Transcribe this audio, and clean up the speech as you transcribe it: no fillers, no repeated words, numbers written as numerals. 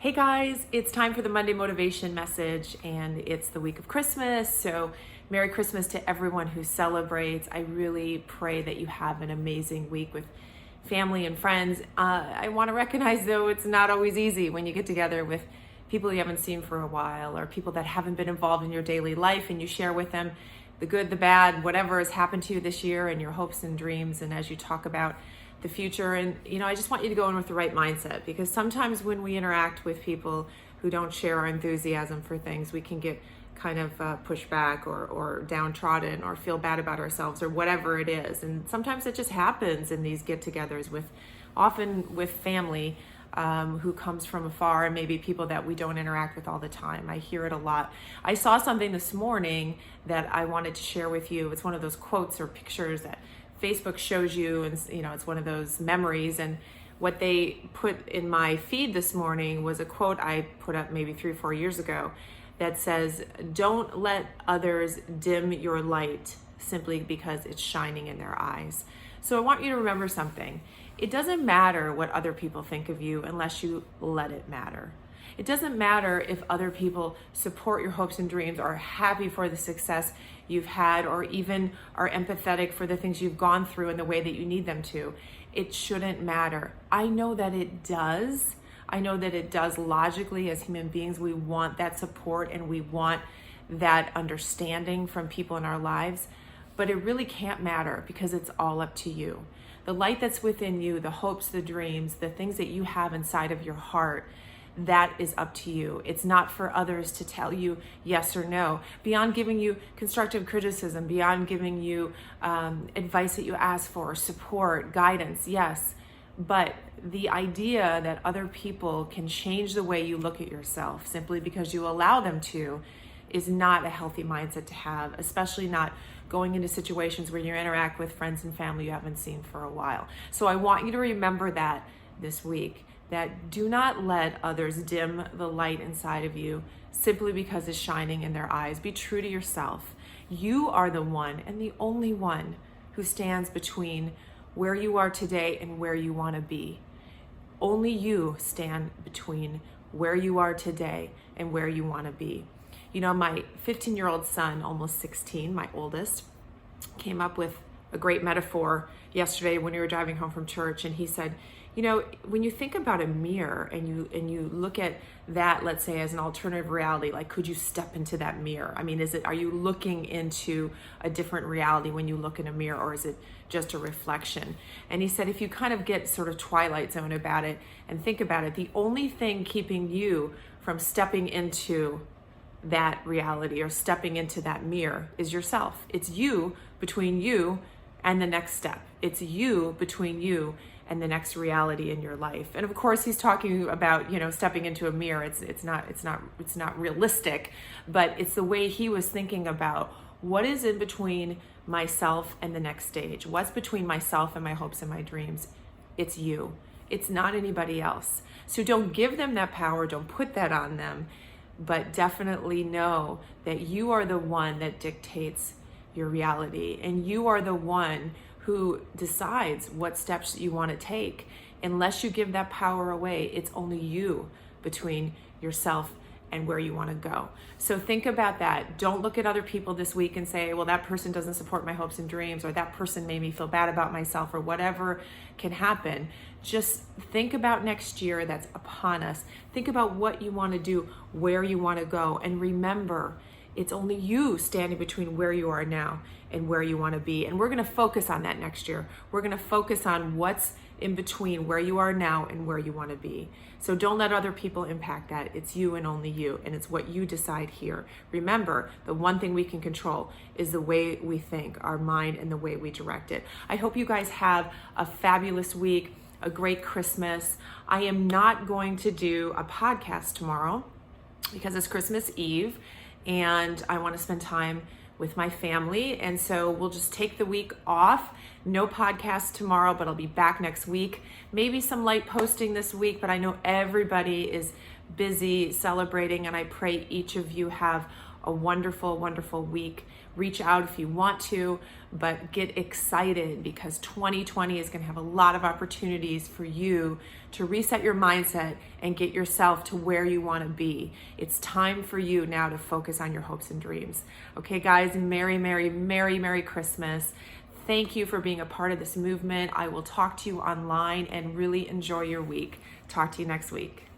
Hey guys, it's time for the Monday Motivation Message, and it's the week of Christmas. So, Merry Christmas to everyone who celebrates. I really pray that you have an amazing week with family and friends. I want to recognize, though, it's not always easy when you get together with people you haven't seen for a while or people that haven't been involved in your daily life, and you share with them the good, the bad, whatever has happened to you this year and your hopes and dreams. And as you talk about the future, and I just want you to go in with the right mindset, because sometimes when we interact with people who don't share our enthusiasm for things, we can get kind of pushed back or downtrodden or feel bad about ourselves or whatever it is. And sometimes it just happens in these get-togethers often with family who comes from afar, and maybe people that we don't interact with all the time. I hear it a lot. I saw something this morning that I wanted to share with you. It's one of those quotes or pictures that Facebook shows you, and it's one of those memories. And what they put in my feed this morning was a quote I put up maybe 3 or 4 years ago that says, "Don't let others dim your light simply because it's shining in their eyes." So I want you to remember something. It doesn't matter what other people think of you unless you let it matter. It doesn't matter if other people support your hopes and dreams, are happy for the success you've had, or even are empathetic for the things you've gone through in the way that you need them to. It shouldn't matter. I know that it does. I know that it does logically. As human beings, we want that support and we want that understanding from people in our lives, but it really can't matter because it's all up to you. The light that's within you, the hopes, the dreams, the things that you have inside of your heart, that is up to you. It's not for others to tell you yes or no. Beyond giving you constructive criticism, beyond giving you advice that you ask for, support, guidance, yes. But the idea that other people can change the way you look at yourself simply because you allow them to is not a healthy mindset to have, especially not going into situations where you interact with friends and family you haven't seen for a while. So I want you to remember that this week, that do not let others dim the light inside of you simply because it's shining in their eyes. Be true to yourself. You are the one and the only one who stands between where you are today and where you want to be. Only you stand between where you are today and where you want to be. My 15-year-old son, almost 16, my oldest, came up with a great metaphor yesterday when we were driving home from church, and he said, when you think about a mirror and you look at that, let's say, as an alternative reality, like, could you step into that mirror? I mean, are you looking into a different reality when you look in a mirror, or is it just a reflection? And he said, if you kind of get sort of Twilight Zone about it and think about it, the only thing keeping you from stepping into that reality or stepping into that mirror is yourself. It's you between you and the next step. It's you between you and the next reality in your life. And of course, he's talking about, stepping into a mirror. It's not realistic, but it's the way he was thinking about what is in between myself and the next stage. What's between myself and my hopes and my dreams? It's you. It's not anybody else. So don't give them that power. Don't put that on them, but definitely know that you are the one that dictates your reality, and you are the one who decides what steps you want to take. Unless you give that power away, it's only you between yourself and where you want to go. So think about that. Don't look at other people this week and say, well, that person doesn't support my hopes and dreams, or that person made me feel bad about myself, or whatever can happen. Just think about next year that's upon us. Think about what you want to do, where you want to go, and remember, it's only you standing between where you are now and where you want to be. And we're going to focus on that next year. We're going to focus on what's in between where you are now and where you want to be. So don't let other people impact that. It's you and only you, and it's what you decide here. Remember, the one thing we can control is the way we think, our mind, and the way we direct it. I hope you guys have a fabulous week, a great Christmas. I am not going to do a podcast tomorrow because it's Christmas Eve, and I want to spend time with my family. And so we'll just take the week off. No podcast tomorrow, but I'll be back next week. Maybe some light posting this week, but I know everybody is busy celebrating, and I pray each of you have a a wonderful, wonderful week. Reach out if you want to, but get excited because 2020 is going to have a lot of opportunities for you to reset your mindset and get yourself to where you want to be. It's time for you now to focus on your hopes and dreams. Okay, guys, Merry, Merry, Merry, Merry Christmas. Thank you for being a part of this movement. I will talk to you online and really enjoy your week. Talk to you next week.